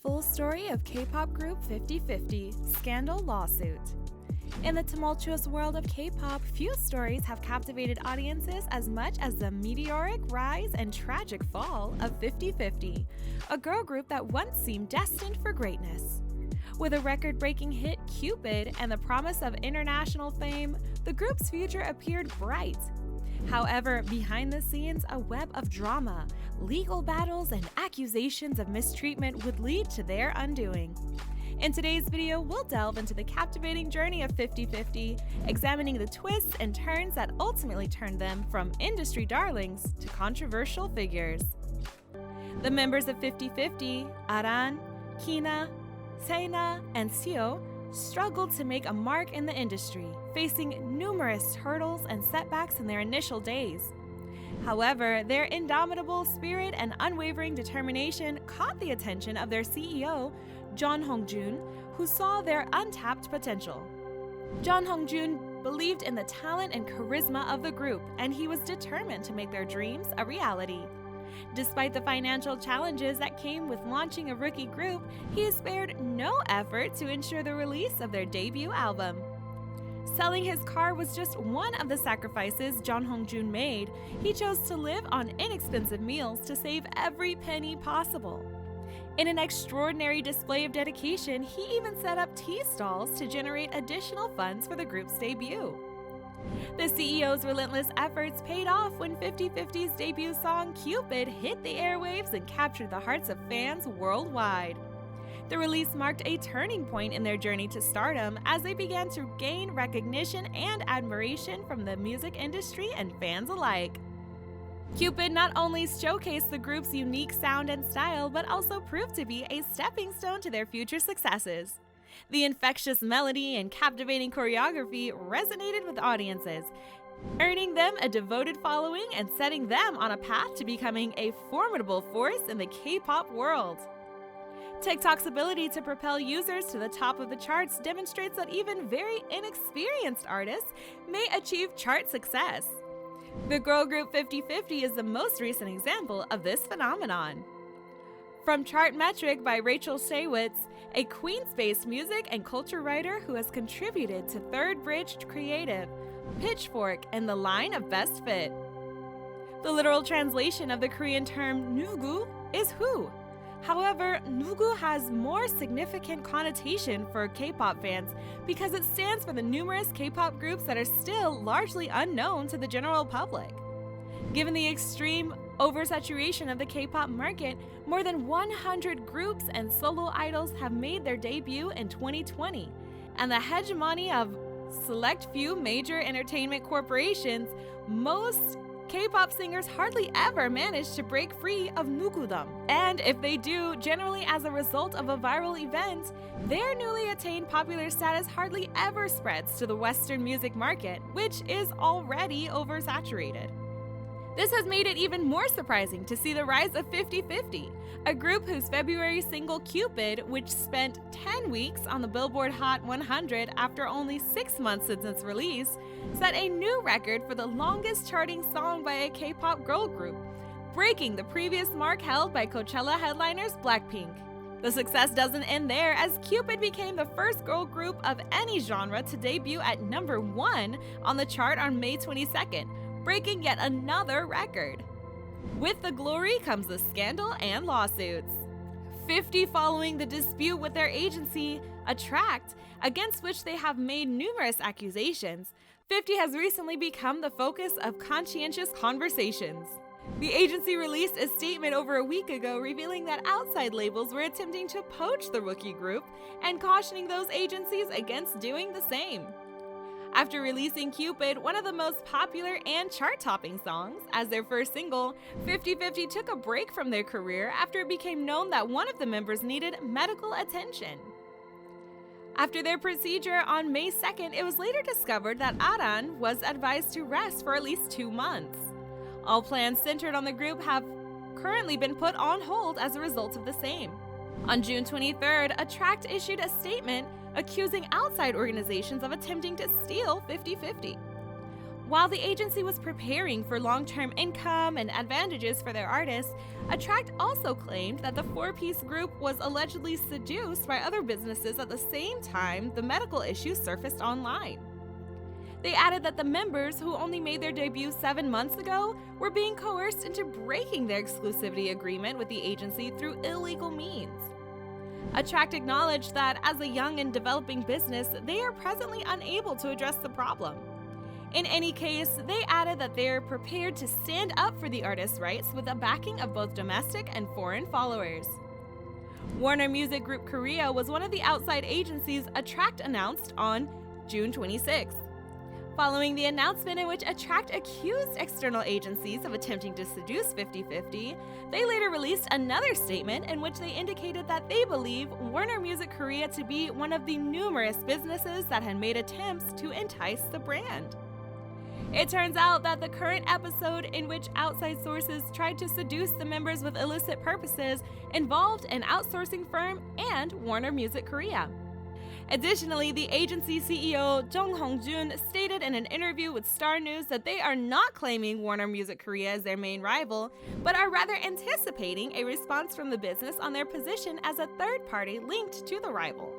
Full story of K-pop group 50/50 scandal lawsuit. In the tumultuous world of K-pop, few stories have captivated audiences as much as the meteoric rise and tragic fall of 50/50, a girl group that once seemed destined for greatness. With a record-breaking hit, Cupid, and the promise of international fame, the group's future appeared bright. However, behind the scenes, a web of drama, legal battles, and accusations of mistreatment would lead to their undoing. In today's video, we'll delve into the captivating journey of 50/50, examining the twists and turns that ultimately turned them from industry darlings to controversial figures. The members of 50/50, Aran, Kina, Sena, and Seo, struggled to make a mark in the industry, facing numerous hurdles and setbacks in their initial days. However, their indomitable spirit and unwavering determination caught the attention of their CEO, John Hongjun, who saw their untapped potential. John Hongjun believed in the talent and charisma of the group, and he was determined to make their dreams a reality. Despite the financial challenges that came with launching a rookie group, he spared no effort to ensure the release of their debut album. Selling his car was just one of the sacrifices John Hongjun made. He chose to live on inexpensive meals to save every penny possible. In an extraordinary display of dedication, he even set up tea stalls to generate additional funds for the group's debut. The CEO's relentless efforts paid off when 50/50's debut song Cupid hit the airwaves and captured the hearts of fans worldwide. The release marked a turning point in their journey to stardom as they began to gain recognition and admiration from the music industry and fans alike. Cupid not only showcased the group's unique sound and style, but also proved to be a stepping stone to their future successes. The infectious melody and captivating choreography resonated with audiences, earning them a devoted following and setting them on a path to becoming a formidable force in the K-pop world. TikTok's ability to propel users to the top of the charts demonstrates that even very inexperienced artists may achieve chart success. The girl group 50/50 is the most recent example of this phenomenon. From Chart Metric by Rachel Shaywitz, a Queens-based music and culture writer who has contributed to Third Bridge Creative, Pitchfork, and the line of Best Fit. The literal translation of the Korean term nugu is who. However, nugu has more significant connotation for K-pop fans because it stands for the numerous K-pop groups that are still largely unknown to the general public. Given the extreme oversaturation of the K-pop market, more than 100 groups and solo idols have made their debut in 2020, and the hegemony of select few major entertainment corporations, most K-pop singers hardly ever manage to break free of nugudom. And if they do, generally as a result of a viral event, their newly attained popular status hardly ever spreads to the Western music market, which is already oversaturated. This has made it even more surprising to see the rise of 50/50, a group whose February single Cupid, which spent 10 weeks on the Billboard Hot 100 after only 6 months since its release, set a new record for the longest charting song by a K-pop girl group, breaking the previous mark held by Coachella headliners Blackpink. The success doesn't end there, as Cupid became the first girl group of any genre to debut at number 1 on the chart on May 22nd, breaking yet another record. With the glory comes the scandal and lawsuits. 50 following the dispute with their agency, Attrakt, against which they have made numerous accusations, 50 has recently become the focus of conscientious conversations. The agency released a statement over a week ago revealing that outside labels were attempting to poach the rookie group and cautioning those agencies against doing the same. After releasing Cupid, one of the most popular and chart-topping songs, as their first single, 50/50 took a break from their career after it became known that one of the members needed medical attention. After their procedure on May 2nd, it was later discovered that Aran was advised to rest for at least 2 months. All plans centered on the group have currently been put on hold as a result of the same. On June 23rd, Attrakt issued a statement accusing outside organizations of attempting to steal 50/50. While the agency was preparing for long-term income and advantages for their artists, Attrakt also claimed that the four-piece group was allegedly seduced by other businesses at the same time the medical issues surfaced online. They added that the members, who only made their debut 7 months ago, were being coerced into breaking their exclusivity agreement with the agency through illegal means. Attrakt acknowledged that as a young and developing business, they are presently unable to address the problem. In any case, they added that they are prepared to stand up for the artists' rights with the backing of both domestic and foreign followers. Warner Music Group Korea was one of the outside agencies Attrakt announced on June 26. Following the announcement in which Attrakt accused external agencies of attempting to seduce 50/50, they later released another statement in which they indicated that they believe Warner Music Korea to be one of the numerous businesses that had made attempts to entice the brand. It turns out that the current episode in which outside sources tried to seduce the members with illicit purposes involved an outsourcing firm and Warner Music Korea. Additionally, the agency CEO Jung Hong-jun stated in an interview with Star News that they are not claiming Warner Music Korea as their main rival, but are rather anticipating a response from the business on their position as a third party linked to the rival.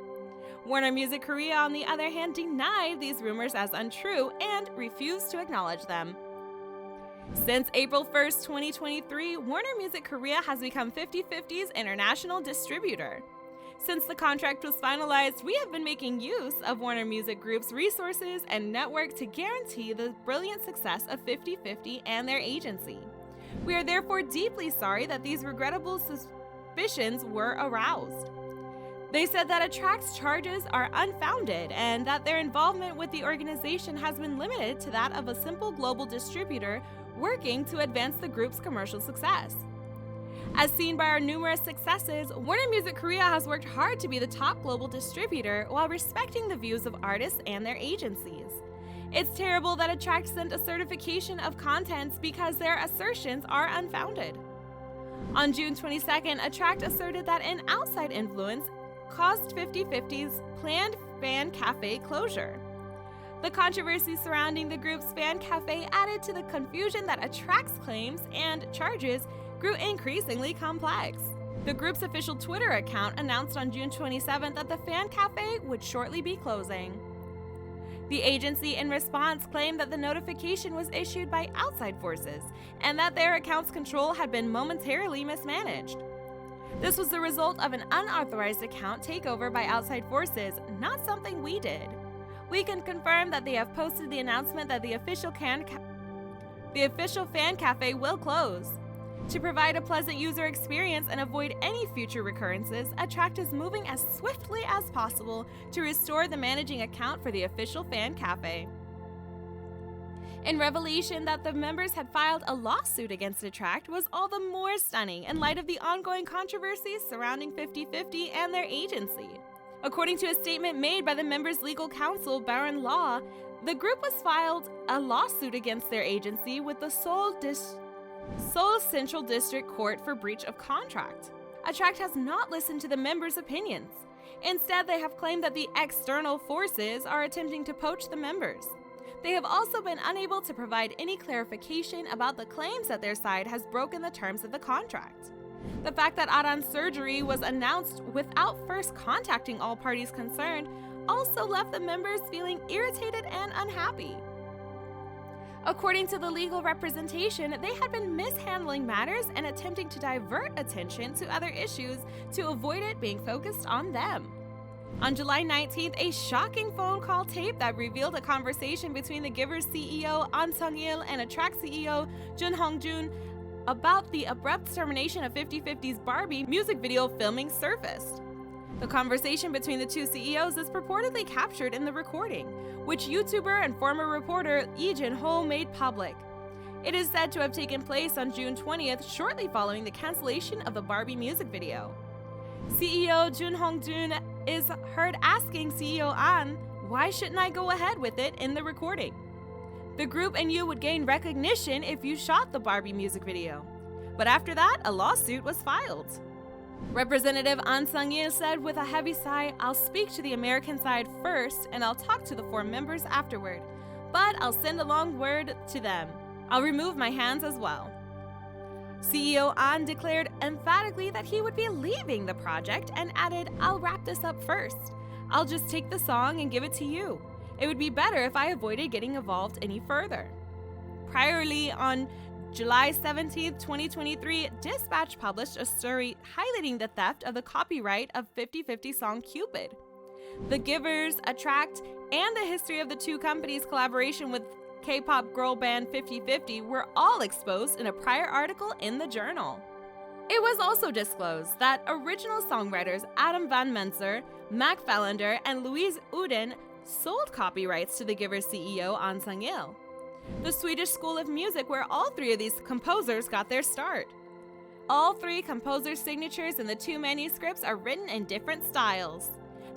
Warner Music Korea, on the other hand, denied these rumors as untrue and refused to acknowledge them. Since April 1st, 2023, Warner Music Korea has become 50/50's international distributor. Since the contract was finalized, we have been making use of Warner Music Group's resources and network to guarantee the brilliant success of 50/50 and their agency. We are therefore deeply sorry that these regrettable suspicions were aroused. They said that Attrakt's charges are unfounded and that their involvement with the organization has been limited to that of a simple global distributor working to advance the group's commercial success. As seen by our numerous successes, Warner Music Korea has worked hard to be the top global distributor while respecting the views of artists and their agencies. It's terrible that Attrakt sent a certification of contents because their assertions are unfounded. On June 22nd, Attrakt asserted that an outside influence caused 50/50's planned fan cafe closure. The controversy surrounding the group's fan cafe added to the confusion that Attrakt's claims and charges grew increasingly complex. The group's official Twitter account announced on June 27th that the fan cafe would shortly be closing. The agency, in response, claimed that the notification was issued by outside forces and that their account's control had been momentarily mismanaged. This was the result of an unauthorized account takeover by outside forces, not something we did. We can confirm that they have posted the announcement that the official fan cafe will close. To provide a pleasant user experience and avoid any future recurrences, Attrakt is moving as swiftly as possible to restore the managing account for the official fan cafe. In revelation that the members had filed a lawsuit against Attrakt was all the more stunning in light of the ongoing controversies surrounding 50/50 and their agency. According to a statement made by the members' legal counsel, Baron Law, the group was filed a lawsuit against their agency with the Seoul Central District Court for breach of contract. Attrakt has not listened to the members' opinions. Instead, they have claimed that the external forces are attempting to poach the members. They have also been unable to provide any clarification about the claims that their side has broken the terms of the contract. The fact that Aran's surgery was announced without first contacting all parties concerned also left the members feeling irritated and unhappy. According to the legal representation, they had been mishandling matters and attempting to divert attention to other issues to avoid it being focused on them. On July 19th, a shocking phone call tape that revealed a conversation between the Giver's CEO An Sung-il and Attrakt CEO Jun Hong-jun about the abrupt termination of 50/50's Barbie music video filming surfaced. The conversation between the two CEOs is purportedly captured in the recording, which YouTuber and former reporter Lee Jin-ho made public. It is said to have taken place on June 20th, shortly following the cancellation of the Barbie music video. CEO Jun Hong-jun is heard asking CEO An, "Why shouldn't I go ahead with it in the recording? The group and you would gain recognition if you shot the Barbie music video." But after that, a lawsuit was filed. Representative An Sung-il said with a heavy sigh, "I'll speak to the American side first and I'll talk to the four members afterward. but I'll send along word to them. I'll remove my hands as well. CEO An declared emphatically that he would be leaving the project and added, "I'll wrap this up first. I'll just take the song and give it to you. It would be better if I avoided getting involved any further." Priorly, on July 17, 2023, Dispatch published a story highlighting the theft of the copyright of 50/50 song Cupid. The Givers, Attrakt, and the history of the two companies' collaboration with K-pop girl band 50/50 were all exposed in a prior article in the journal. It was also disclosed that original songwriters Adam Van Menser, Mac Fallander, and Louise Uden sold copyrights to the Givers CEO An Sang-il, the Swedish school of music where all three of these composers got their start. All three composers' signatures in the two manuscripts are written in different styles.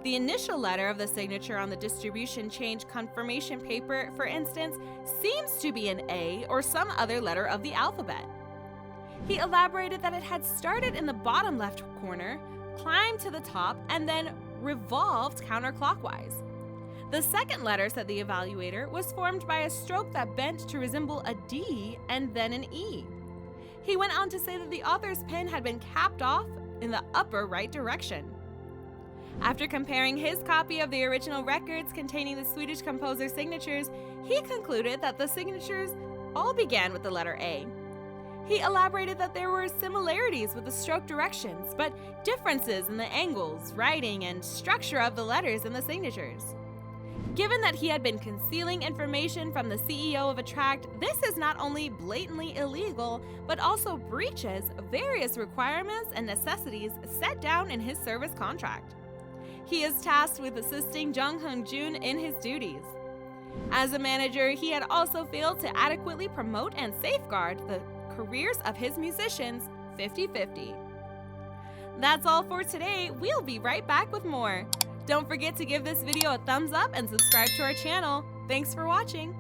The initial letter of the signature on the distribution change confirmation paper, for instance, seems to be an A or some other letter of the alphabet. He elaborated that it had started in the bottom left corner, climbed to the top, and then revolved counterclockwise. The second letter, said the evaluator, was formed by a stroke that bent to resemble a D and then an E. He went on to say that the author's pen had been capped off in the upper right direction. After comparing his copy of the original records containing the Swedish composer's signatures, he concluded that the signatures all began with the letter A. He elaborated that there were similarities with the stroke directions, but differences in the angles, writing, and structure of the letters in the signatures. Given that he had been concealing information from the CEO of Attrakt, this is not only blatantly illegal, but also breaches various requirements and necessities set down in his service contract. He is tasked with assisting Jung Hyun-jun in his duties. As a manager, he had also failed to adequately promote and safeguard the careers of his musicians 50/50. That's all for today. We'll be right back with more. Don't forget to give this video a thumbs up and subscribe to our channel. Thanks for watching.